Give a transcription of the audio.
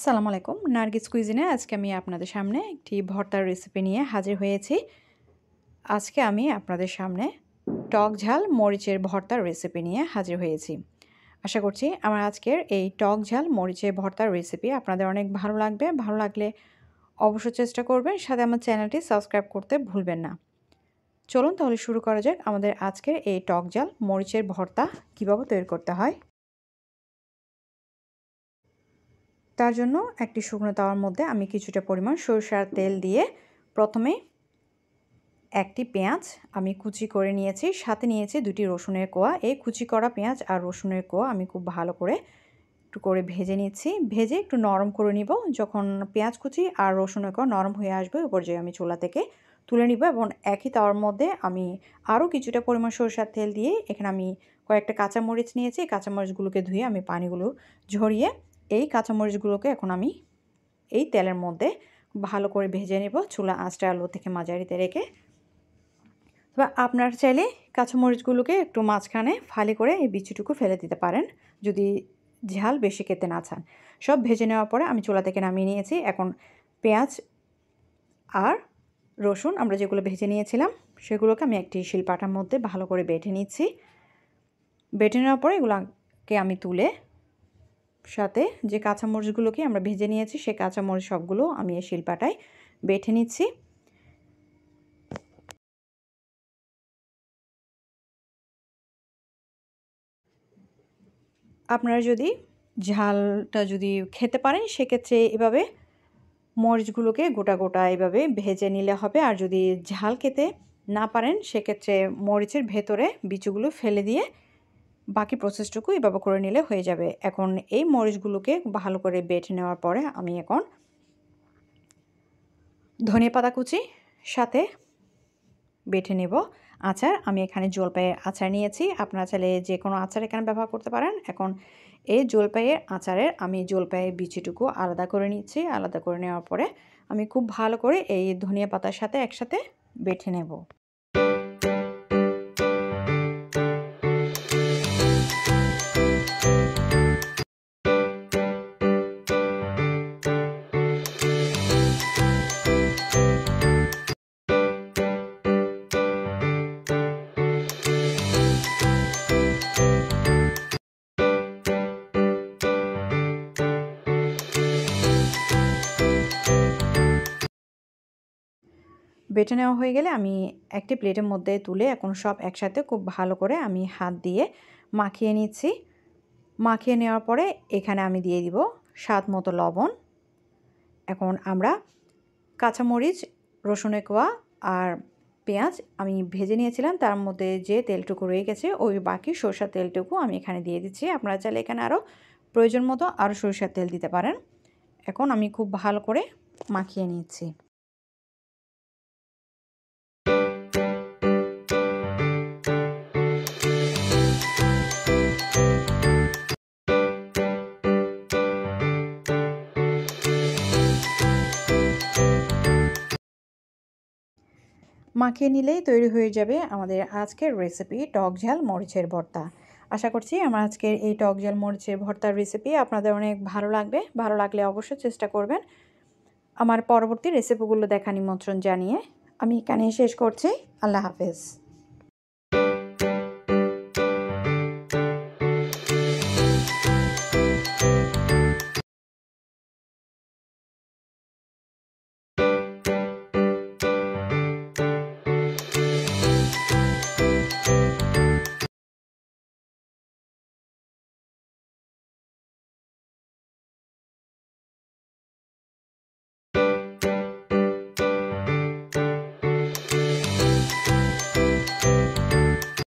আসসালামু আলাইকুম। নার্গিস কুইজিনে আজকে আমি আপনাদের সামনে একটি ভর্তার রেসিপি নিয়ে হাজির হয়েছি। আজকে আমি আপনাদের সামনে টক ঝাল মরিচের ভর্তার রেসিপি নিয়ে হাজির হয়েছি। আশা করছি আমার আজকের এই টক ঝাল মরিচের ভর্তার রেসিপি আপনাদের অনেক ভালো লাগবে। ভালো লাগলে অবশ্যই চেষ্টা করবেন, সাথে আমার চ্যানেলটি সাবস্ক্রাইব করতে ভুলবেন না। চলুন তাহলে শুরু করা যাক আমাদের আজকের এই টক ঝাল মরিচের ভর্তা কীভাবে তৈরি করতে হয়। তার জন্য একটি শুকনো তাওয়ার মধ্যে আমি কিছুটা পরিমাণ সরিষার তেল দিয়ে প্রথমে একটি পেঁয়াজ আমি কুচি করে নিয়েছি, সাথে নিয়েছি 2টি রসুনের কোয়া। এই কুচি করা পেঁয়াজ আর রসুনের কোয়া আমি খুব ভালো করে একটু করে ভেজে নিচ্ছি। ভেজে একটু নরম করে নিব। যখন পেঁয়াজ কুচি আর রসুনের কোয়া নরম হয়ে আসবে ওই পর্যায়ে আমি চুলা থেকে তুলে নিব এবং একই তাওয়ার মধ্যে আমি আরও কিছুটা পরিমাণ সরিষার তেল দিয়ে এখানে আমি কয়েকটা কাঁচামরিচ নিয়েছি। কাঁচামরিচগুলোকে ধুয়ে আমি পানিগুলো ঝরিয়ে এই কাঁচামরিচগুলোকে এখন আমি এই তেলের মধ্যে ভালো করে ভেজে নেব, চুলা আঁচটা লো থেকে মাঝারিতে রেখে। তবে আপনারা চাইলে কাঁচামরিচগুলোকে একটু মাঝখানে ফালি করে এই বিচিটুকু ফেলে দিতে পারেন যদি ঝাল বেশি খেতে না চান। সব ভেজে নেওয়ার পরে আমি চুলা থেকে নামিয়ে নিয়েছি। এখন পেঁয়াজ আর রসুন আমরা যেগুলো ভেজে নিয়েছিলাম সেগুলোকে আমি একটি শিলপাটার মধ্যে ভালো করে বেটে নিচ্ছি। বেটে নেওয়ার পরে এগুলোকে আমি তুলে সাথে যে কাঁচামরিচগুলোকে আমরা ভেজে নিয়েছি সেই কাঁচামরিচ সবগুলো আমি এই শিলপাটায় বেটে নিচ্ছি। আপনারা যদি ঝালটা যদি খেতে পারেন সেক্ষেত্রে এভাবে মরিচগুলোকে গোটা গোটা এভাবে ভেজে নিলে হবে। আর যদি ঝাল খেতে না পারেন সেক্ষেত্রে মরিচের ভেতরে বিচিগুলো ফেলে দিয়ে বাকি প্রসেসটুকু এভাবে করে নিলে হয়ে যাবে। এখন এই মরিচগুলোকে ভালো করে বেটে নেওয়ার পরে আমি এখন ধনেপাতা কুচি সাথে বেটে নেব আচার। আমি এখানে জলপাইয়ের আচার নিয়েছি, আপনারা চাইলে যে কোনো আচার এখানে ব্যবহার করতে পারেন। এখন এই জলপাইয়ের আচারের আমি জলপাইয়ের বিচিটুকু আলাদা করে নিচ্ছি। আলাদা করে নেওয়ার পরে আমি খুব ভালো করে এই ধনিয়া পাতার সাথে একসাথে বেটে নেব। বেটে নেওয়া হয়ে গেলে আমি একটি প্লেটের মধ্যে তুলে এখন সব একসাথে খুব ভালো করে আমি হাত দিয়ে মাখিয়ে নিচ্ছি। মাখিয়ে নেওয়ার পরে এখানে আমি দিয়ে দিব স্বাদ মতো লবণ। এখন আমরা কাঁচামরিচ, রসুনের কোয়া আর পেঁয়াজ আমি ভেজে নিয়েছিলাম, তার মধ্যে যে তেলটুকু রয়ে গেছে ওই বাকি সরষের তেলটুকু আমি এখানে দিয়ে দিচ্ছি। আপনারা চাইলে এখানে আরও প্রয়োজন মতো আরও সরষের তেল দিতে পারেন। এখন আমি খুব ভালো করে মাখিয়ে নিচ্ছি। মাখিয়ে নিলেই তৈরি হয়ে যাবে আমাদের আজকের রেসিপি টক ঝাল মরিচের ভর্তা। আশা করছি আমার আজকের এই টক ঝাল মরিচের ভর্তার রেসিপি আপনাদের অনেক ভালো লাগবে। ভালো লাগলে অবশ্যই চেষ্টা করবেন। আমার পরবর্তী রেসিপিগুলো দেখার নিমন্ত্রণ জানিয়ে আমি এখানেই শেষ করছি। আল্লাহ হাফেজ।